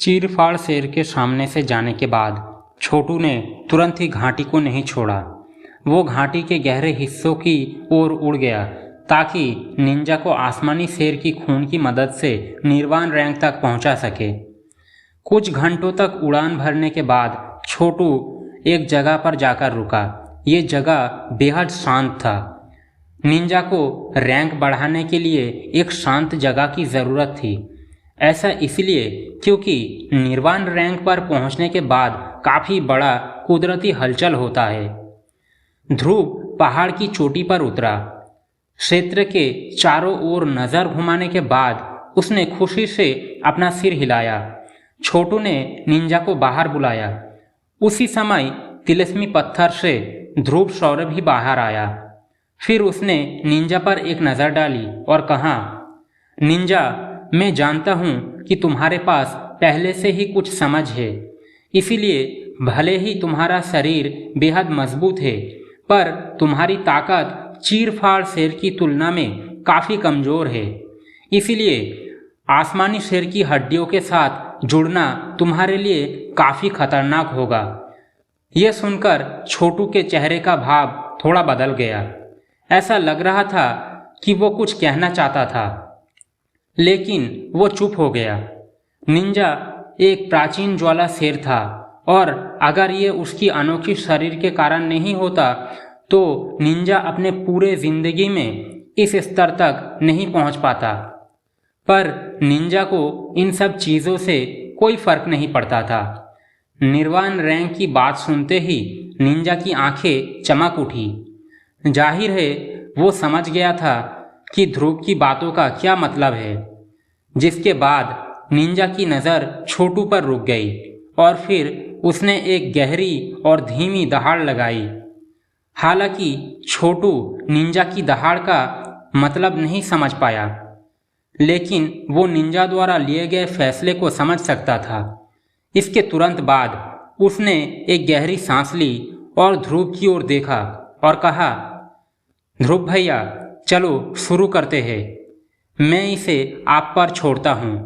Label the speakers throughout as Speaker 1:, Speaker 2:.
Speaker 1: चीरफाड़ शेर के सामने से जाने के बाद छोटू ने तुरंत ही घाटी को नहीं छोड़ा। वो घाटी के गहरे हिस्सों की ओर उड़ गया ताकि निंजा को आसमानी शेर की खून की मदद से निर्वाण रैंक तक पहुंचा सके। कुछ घंटों तक उड़ान भरने के बाद छोटू एक जगह पर जाकर रुका। ये जगह बेहद शांत था। निंजा को रैंक बढ़ाने के लिए एक शांत जगह की ज़रूरत थी। ऐसा इसलिए क्योंकि निर्वाण रैंक पर पहुंचने के बाद काफ़ी बड़ा कुदरती हलचल होता है। ध्रुव पहाड़ की चोटी पर उतरा। क्षेत्र के चारों ओर नज़र घुमाने के बाद उसने खुशी से अपना सिर हिलाया। छोटू ने निंजा को बाहर बुलाया। उसी समय तिलिस्मी पत्थर से ध्रुव सौरभ भी बाहर आया। फिर उसने निंजा पर एक नज़र डाली और कहा, निंजा, मैं जानता हूँ कि तुम्हारे पास पहले से ही कुछ समझ है, इसीलिए भले ही तुम्हारा शरीर बेहद मजबूत है, पर तुम्हारी ताकत चीरफाड़ शेर की तुलना में काफ़ी कमज़ोर है। इसीलिए आसमानी शेर की हड्डियों के साथ जुड़ना तुम्हारे लिए काफ़ी खतरनाक होगा। यह सुनकर छोटू के चेहरे का भाव थोड़ा बदल गया। ऐसा लग रहा था कि वो कुछ कहना चाहता था, लेकिन वो चुप हो गया। निंजा एक प्राचीन ज्वाला शेर था और अगर ये उसकी अनोखी शरीर के कारण नहीं होता तो निंजा अपने पूरे जिंदगी में इस स्तर तक नहीं पहुंच पाता। पर निंजा को इन सब चीज़ों से कोई फर्क नहीं पड़ता था। निर्वाण रैंक की बात सुनते ही निंजा की आंखें चमक उठी। जाहिर है वो समझ गया था कि ध्रुव की बातों का क्या मतलब है। जिसके बाद निंजा की नज़र छोटू पर रुक गई और फिर उसने एक गहरी और धीमी दहाड़ लगाई। हालांकि छोटू निंजा की दहाड़ का मतलब नहीं समझ पाया, लेकिन वो निंजा द्वारा लिए गए फैसले को समझ सकता था। इसके तुरंत बाद उसने एक गहरी सांस ली और ध्रुव की ओर देखा और कहा, ध्रुव भैया, चलो शुरू करते हैं। मैं इसे आप पर छोड़ता हूँ।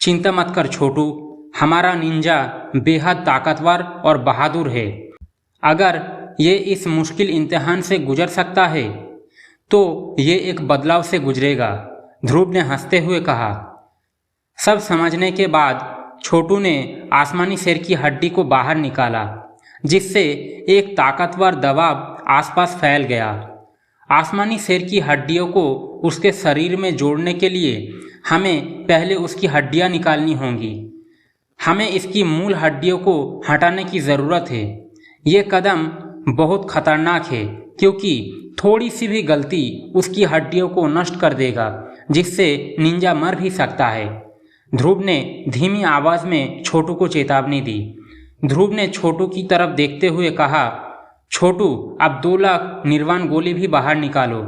Speaker 1: चिंता मत कर छोटू, हमारा निंजा बेहद ताकतवर और बहादुर है। अगर ये इस मुश्किल इम्तिहान से गुजर सकता है तो ये एक बदलाव से गुजरेगा, ध्रुव ने हंसते हुए कहा। सब समझने के बाद छोटू ने आसमानी शेर की हड्डी को बाहर निकाला, जिससे एक ताकतवर दबाव आसपास फैल गया। आसमानी शेर की हड्डियों को उसके शरीर में जोड़ने के लिए हमें पहले उसकी हड्डियां निकालनी होंगी। हमें इसकी मूल हड्डियों को हटाने की ज़रूरत है। ये कदम बहुत खतरनाक है क्योंकि थोड़ी सी भी गलती उसकी हड्डियों को नष्ट कर देगा, जिससे निंजा मर भी सकता है। ध्रुव ने धीमी आवाज़ में छोटू को चेतावनी दी। ध्रुव ने छोटू की तरफ देखते हुए कहा, छोटू, अब 2 लाख निर्वाण गोली भी बाहर निकालो।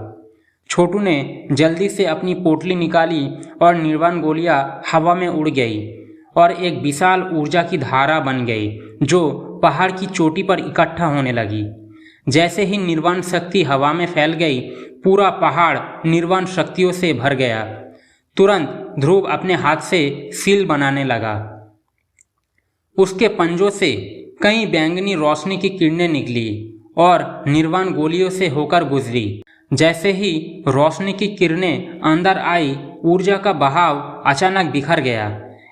Speaker 1: छोटू ने जल्दी से अपनी पोटली निकाली और निर्वाण गोलियां हवा में उड़ गई और एक विशाल ऊर्जा की धारा बन गई जो पहाड़ की चोटी पर इकट्ठा होने लगी। जैसे ही निर्वाण शक्ति हवा में फैल गई, पूरा पहाड़ निर्वाण शक्तियों से भर गया। तुरंत ध्रुव अपने हाथ से सील बनाने लगा। उसके पंजों से कई बैंगनी रोशनी की किरणें निकली और निर्वाण गोलियों से होकर गुजरी। जैसे ही रोशनी की किरणें अंदर आई, ऊर्जा का बहाव अचानक बिखर गया।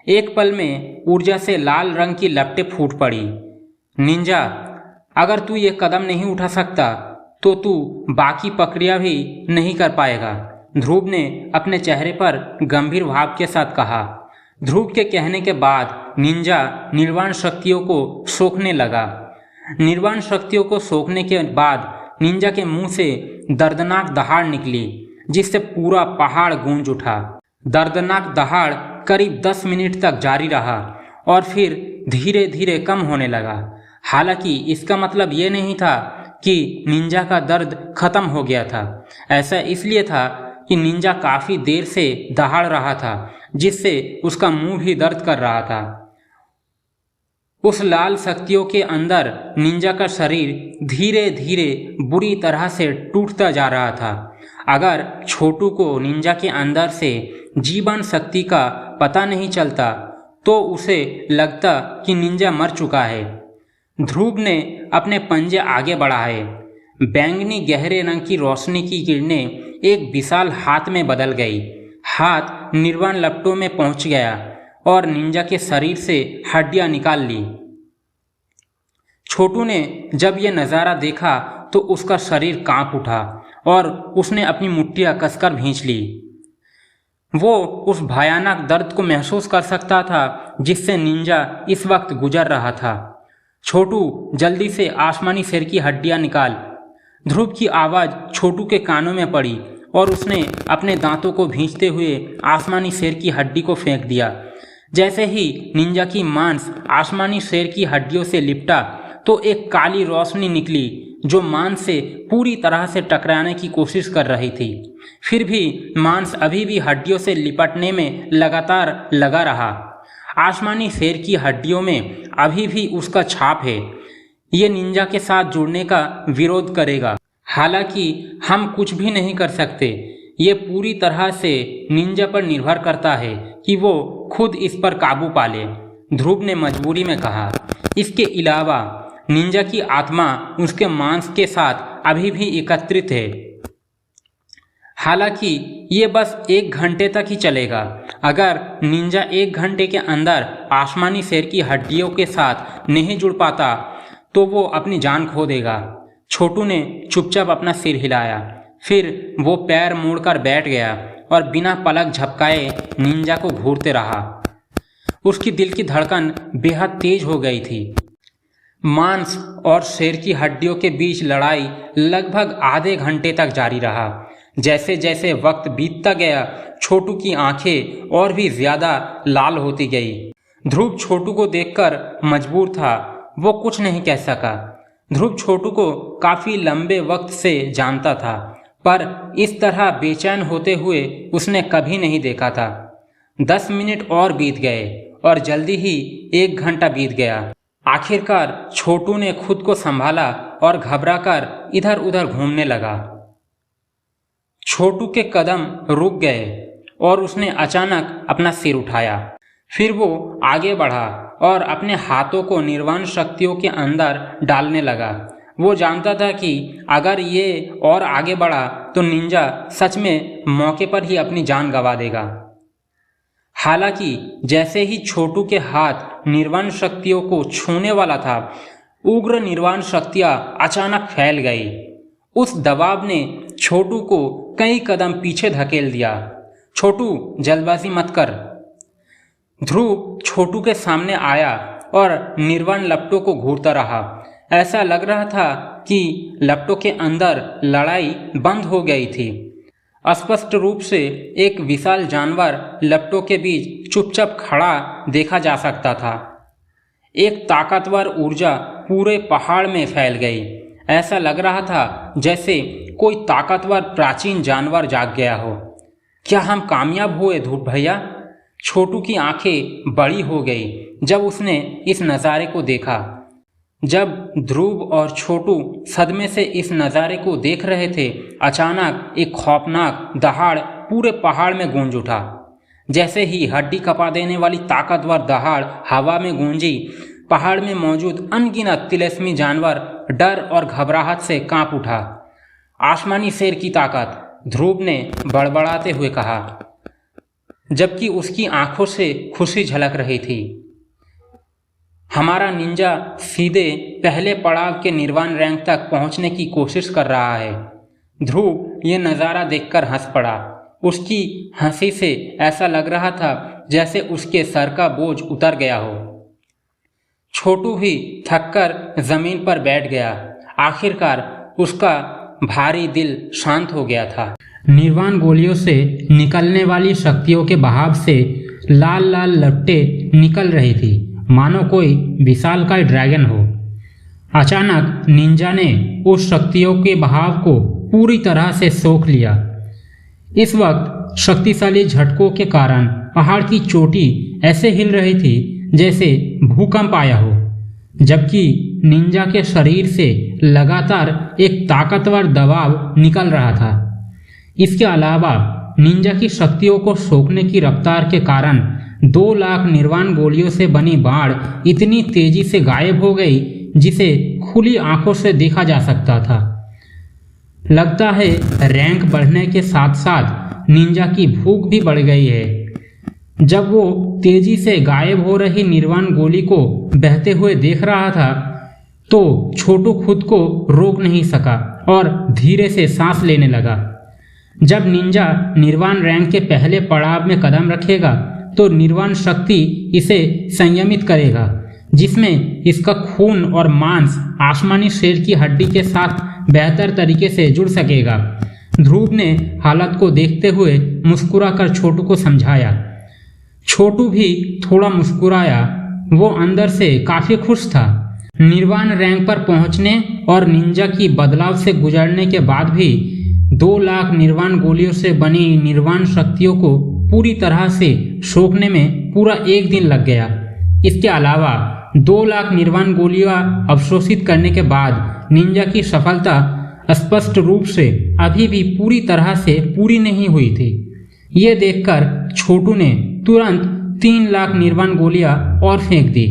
Speaker 1: एक पल में ऊर्जा से लाल रंग की लपटें फूट पड़ी। निंजा, अगर तू ये कदम नहीं उठा सकता तो तू बाकी प्रक्रिया भी नहीं कर पाएगा, ध्रुव ने अपने चेहरे पर गंभीर भाव के साथ कहा। ध्रुव के कहने के बाद निंजा निर्वाण शक्तियों को सोखने लगा। निर्वाण शक्तियों को सोखने के बाद निंजा के मुंह से दर्दनाक दहाड़ निकली, जिससे पूरा पहाड़ गूंज उठा। दर्दनाक दहाड़ करीब 10 मिनट तक जारी रहा और फिर धीरे धीरे कम होने लगा। हालांकि इसका मतलब ये नहीं था कि निंजा का दर्द खत्म हो गया था। ऐसा इसलिए था कि निंजा काफ़ी देर से दहाड़ रहा था, जिससे उसका मुंह भी दर्द कर रहा था। उस लाल शक्तियों के अंदर निंजा का शरीर धीरे धीरे बुरी तरह से टूटता जा रहा था। अगर छोटू को निंजा के अंदर से जीवन शक्ति का पता नहीं चलता तो उसे लगता कि निंजा मर चुका है। ध्रुव ने अपने पंजे आगे बढ़ाए। बैंगनी गहरे रंग की रोशनी की किरणें एक विशाल हाथ में बदल गई। हाथ निर्वाण लपटों में पहुंच गया और निंजा के शरीर से हड्डियां निकाल ली। छोटू ने जब यह नज़ारा देखा तो उसका शरीर कांप उठा और उसने अपनी मुट्ठियां कसकर भींच ली। वो उस भयानक दर्द को महसूस कर सकता था जिससे निंजा इस वक्त गुजर रहा था। छोटू, जल्दी से आसमानी शेर की हड्डियां निकाल। ध्रुव की आवाज़ छोटू के कानों में पड़ी और उसने अपने दांतों को भींचते हुए आसमानी शेर की हड्डी को फेंक दिया। जैसे ही निंजा की मांस आसमानी शेर की हड्डियों से लिपटा तो एक काली रोशनी निकली जो मांस से पूरी तरह से टकराने की कोशिश कर रही थी। फिर भी मांस अभी भी हड्डियों से लिपटने में लगातार लगा रहा। आसमानी शेर की हड्डियों में अभी भी उसका छाप है। ये निंजा के साथ जुड़ने का विरोध करेगा। हालांकि हम कुछ भी नहीं कर सकते। ये पूरी तरह से निंजा पर निर्भर करता है कि वो खुद इस पर काबू पाले, ध्रुव ने मजबूरी में कहा। इसके अलावा निंजा की आत्मा उसके मांस के साथ अभी भी एकत्रित है। हालांकि ये बस 1 घंटे तक ही चलेगा। अगर निंजा 1 घंटे के अंदर आसमानी शेर की हड्डियों के साथ नहीं जुड़ पाता तो वो अपनी जान खो देगा। छोटू ने चुपचाप अपना सिर हिलाया। फिर वो पैर मोड़कर बैठ गया और बिना पलक झपकाए निंजा को घूरते रहा। उसकी दिल की धड़कन बेहद तेज हो गई थी। मांस और शेर की हड्डियों के बीच लड़ाई लगभग आधे घंटे तक जारी रहा। जैसे जैसे वक्त बीतता गया, छोटू की आंखें और भी ज्यादा लाल होती गई। ध्रुव छोटू को देखकर मजबूर था, वो कुछ नहीं कह सका। ध्रुव छोटू को काफी लंबे वक्त से जानता था, पर इस तरह बेचैन होते हुए उसने कभी नहीं देखा था। 10 मिनट और बीत गए और जल्दी ही 1 घंटा बीत गया। आखिरकार छोटू ने खुद को संभाला और घबराकर इधर उधर घूमने लगा। छोटू के कदम रुक गए और उसने अचानक अपना सिर उठाया। फिर वो आगे बढ़ा और अपने हाथों को निर्वाण शक्तियों के अंदर डालने लगा। वो जानता था कि अगर ये और आगे बढ़ा तो निंजा सच में मौके पर ही अपनी जान गंवा देगा। हालांकि जैसे ही छोटू के हाथ निर्वाण शक्तियों को छूने वाला था, उग्र निर्वाण शक्तियां अचानक फैल गई। उस दबाव ने छोटू को कई कदम पीछे धकेल दिया। छोटू, जल्दबाजी मत कर। ध्रुव छोटू के सामने आया और निर्वाण लपटों को घूरता रहा। ऐसा लग रहा था कि लपटों के अंदर लड़ाई बंद हो गई थी। स्पष्ट रूप से एक विशाल जानवर लपटों के बीच चुपचाप खड़ा देखा जा सकता था। एक ताकतवर ऊर्जा पूरे पहाड़ में फैल गई। ऐसा लग रहा था जैसे कोई ताकतवर प्राचीन जानवर जाग गया हो। क्या हम कामयाब हुए ध्रुव भैया? छोटू की आंखें बड़ी हो गई जब उसने इस नज़ारे को देखा। जब ध्रुव और छोटू सदमे से इस नज़ारे को देख रहे थे, अचानक एक खौफनाक दहाड़ पूरे पहाड़ में गूंज उठा। जैसे ही हड्डी कपा देने वाली ताकतवर दहाड़ हवा में गूंजी, पहाड़ में मौजूद अनगिनत तिलस्मी जानवर डर और घबराहट से कांप उठा। आसमानी शेर की ताकत, ध्रुव ने बड़बड़ाते हुए कहा, जबकि उसकी आंखों से खुशी झलक रही थी। हमारा निंजा सीधे पहले पड़ाव के निर्वाण रैंक तक पहुंचने की कोशिश कर रहा है। ध्रुव ये नज़ारा देखकर हंस पड़ा। उसकी हंसी से ऐसा लग रहा था जैसे उसके सर का बोझ उतर गया हो। छोटू भी थककर जमीन पर बैठ गया। आखिरकार उसका भारी दिल शांत हो गया था। निर्वाण गोलियों से निकलने वाली शक्तियों के बहाव से लाल लाल लपटें निकल रही थी, मानो कोई विशालकाय ड्रैगन हो। अचानक निंजा ने उस शक्तियों के बहाव को पूरी तरह से सोख लिया। इस वक्त शक्तिशाली झटकों के कारण पहाड़ की चोटी ऐसे हिल रही थी जैसे भूकंप आया हो, जबकि निंजा के शरीर से लगातार एक ताकतवर दबाव निकल रहा था। इसके अलावा निंजा की शक्तियों को सोखने की रफ्तार के कारण 2 लाख निर्वाण गोलियों से बनी बाढ़ इतनी तेजी से गायब हो गई जिसे खुली आंखों से देखा जा सकता था। लगता है रैंक बढ़ने के साथ साथ निंजा की भूख भी बढ़ गई है। जब वो तेजी से गायब हो रही निर्वाण गोली को बहते हुए देख रहा था तो छोटू खुद को रोक नहीं सका और धीरे से सांस लेने लगा। जब निंजा निर्वाण रैंक के पहले पड़ाव में कदम रखेगा तो निर्वाण शक्ति इसे संयमित करेगा, जिसमें इसका खून और मांस आसमानी शेर की हड्डी के साथ बेहतर तरीके से जुड़ सकेगा। ध्रुव ने हालत को देखते हुए मुस्कुराकर छोटू को समझाया। छोटू भी थोड़ा मुस्कुराया। वो अंदर से काफी खुश था। निर्वाण रैंक पर पहुंचने और निंजा की बदलाव से गुजरने के बाद भी 2 लाख निर्वाण गोलियों से बनी निर्वाण शक्तियों को पूरी तरह से सोखने में पूरा 1 दिन लग गया। इसके अलावा 2 लाख निर्वाण गोलियां अवशोषित करने के बाद निंजा की सफलता स्पष्ट रूप से अभी भी पूरी तरह से पूरी नहीं हुई थी। ये देखकर छोटू ने तुरंत 3 लाख निर्वाण गोलियां और फेंक दी।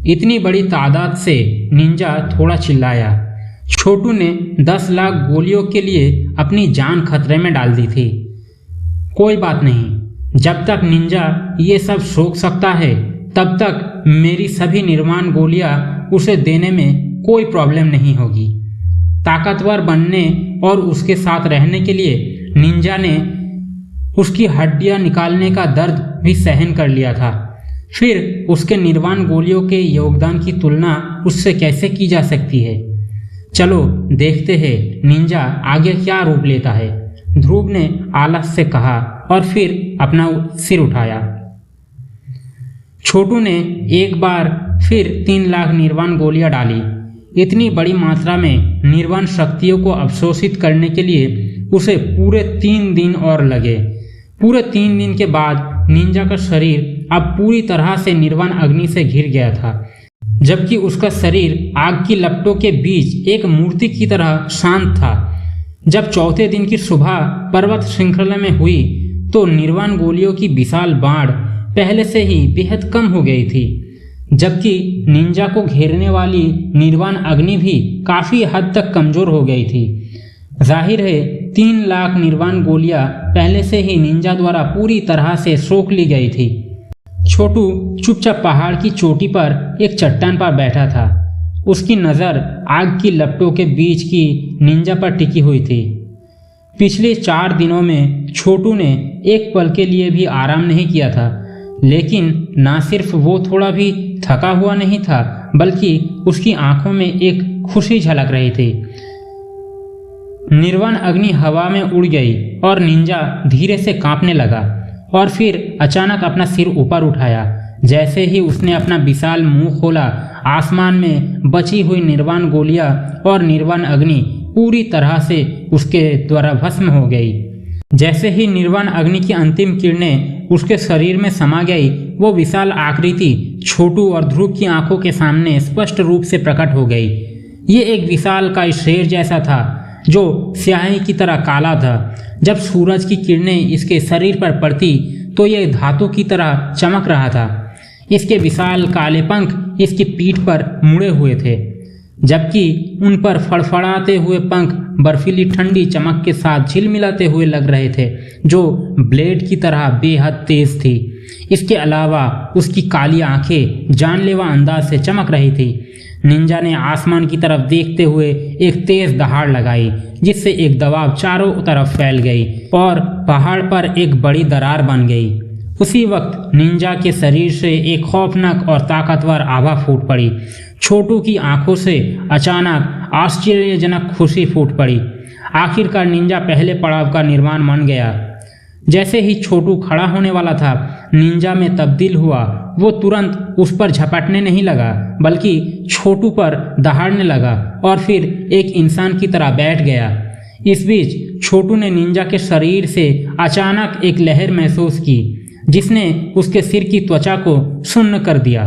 Speaker 1: इतनी बड़ी तादाद से निंजा थोड़ा चिल्लाया। छोटू ने 10 लाख गोलियों के लिए अपनी जान खतरे में डाल दी थी। कोई बात नहीं, जब तक निंजा ये सब सोच सकता है तब तक मेरी सभी निर्वाण गोलियां उसे देने में कोई प्रॉब्लम नहीं होगी। ताकतवर बनने और उसके साथ रहने के लिए निंजा ने उसकी हड्डियां निकालने का दर्द भी सहन कर लिया था। फिर उसके निर्वाण गोलियों के योगदान की तुलना उससे कैसे की जा सकती है। चलो देखते हैं निंजा आगे क्या रूप लेता है, ध्रुव ने आलस से कहा और फिर अपना सिर उठाया। छोटू ने एक बार फिर 3 लाख निर्वाण गोलियां डाली। इतनी बड़ी मात्रा में निर्वाण शक्तियों को अवशोषित करने के लिए उसे पूरे 3 दिन और लगे। पूरे 3 दिन के बाद निंजा का शरीर अब पूरी तरह से निर्वाण अग्नि से घिर गया था, जबकि उसका शरीर आग की लपटों के बीच एक मूर्ति की तरह शांत था। जब चौथे दिन की सुबह पर्वत श्रृंखला में हुई तो निर्वाण गोलियों की विशाल बाढ़ पहले से ही बेहद कम हो गई थी, जबकि निंजा को घेरने वाली निर्वाण अग्नि भी काफी हद तक कमजोर हो गई थी। जाहिर है 3 लाख निर्वाण गोलियां पहले से ही निंजा द्वारा पूरी तरह से सोख ली गई थी। छोटू चुपचाप पहाड़ की चोटी पर एक चट्टान पर बैठा था। उसकी नज़र आग की लपटों के बीच की निंजा पर टिकी हुई थी। पिछले 4 दिनों में छोटू ने एक पल के लिए भी आराम नहीं किया था, लेकिन ना सिर्फ वो थोड़ा भी थका हुआ नहीं था बल्कि उसकी आंखों में एक खुशी झलक रही थी। निर्वाण अग्नि हवा में उड़ गई और निंजा धीरे से कांपने लगा और फिर अचानक अपना सिर ऊपर उठाया। जैसे ही उसने अपना विशाल मुंह खोला, आसमान में बची हुई निर्वाण गोलियां और निर्वाण अग्नि पूरी तरह से उसके द्वारा भस्म हो गई। जैसे ही निर्वाण अग्नि की अंतिम किरणें उसके शरीर में समा गई, वो विशाल आकृति छोटू और ध्रुव की आंखों के सामने स्पष्ट रूप से प्रकट हो गई। ये एक विशाल का शेर जैसा था जो स्याही की तरह काला था। जब सूरज की किरणें इसके शरीर पर पड़ती तो ये धातु की तरह चमक रहा था। इसके विशाल काले पंख इसकी पीठ पर मुड़े हुए थे, जबकि उन पर फड़फड़ाते हुए पंख बर्फीली ठंडी चमक के साथ झिलमिलाते हुए लग रहे थे, जो ब्लेड की तरह बेहद तेज थी। इसके अलावा उसकी काली आंखें जानलेवा अंदाज से चमक रही थी। निंजा ने आसमान की तरफ देखते हुए एक तेज दहाड़ लगाई, जिससे एक दबाव चारों तरफ फैल गई और पहाड़ पर एक बड़ी दरार बन गई। उसी वक्त निंजा के शरीर से एक खौफनाक और ताकतवर आभा फूट पड़ी। छोटू की आंखों से अचानक आश्चर्यजनक खुशी फूट पड़ी। आखिरकार निंजा पहले पड़ाव का निर्माण मान गया। जैसे ही छोटू खड़ा होने वाला था, निंजा में तब्दील हुआ। वो तुरंत उस पर झपटने नहीं लगा, बल्कि छोटू पर दहाड़ने लगा और फिर एक इंसान की तरह बैठ गया। इस बीच छोटू ने निंजा के शरीर से अचानक एक लहर महसूस की, जिसने उसके सिर की त्वचा को सुन्न कर दिया।